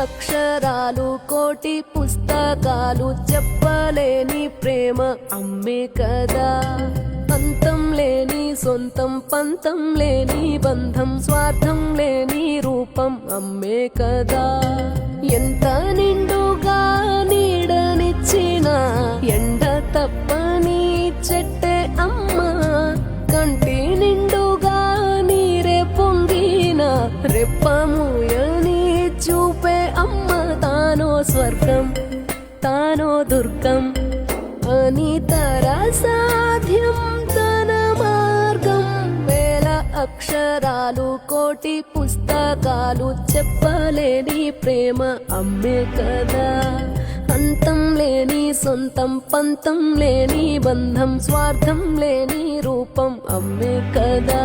అక్షరాలు కోటి పుస్తకాలు చెప్పలేని ప్రేమ అమ్మే కదా. అంతం లేని సొంతం పంతం లేని బంధం స్వార్థం లేని రూపం అమ్మే కదా. ఎంత నిండుగా నీడనిచ్చిన ఎండ తప్పని చెట్టే అమ్మ. కంటి నిండుగా నీరే పొంగిన రెప్పముయని చూపే అమ్మ. తానో స్వర్గం తానో దుర్గం అని సాధ్యం తన మార్గం. వేల అక్షరాలు కోటి పుస్తకాలు చెప్పలేని ప్రేమ అమ్మే కదా. అంతం లేని సొంతం పంతం లేని బంధం స్వార్థం లేని రూపం అమ్మే కదా.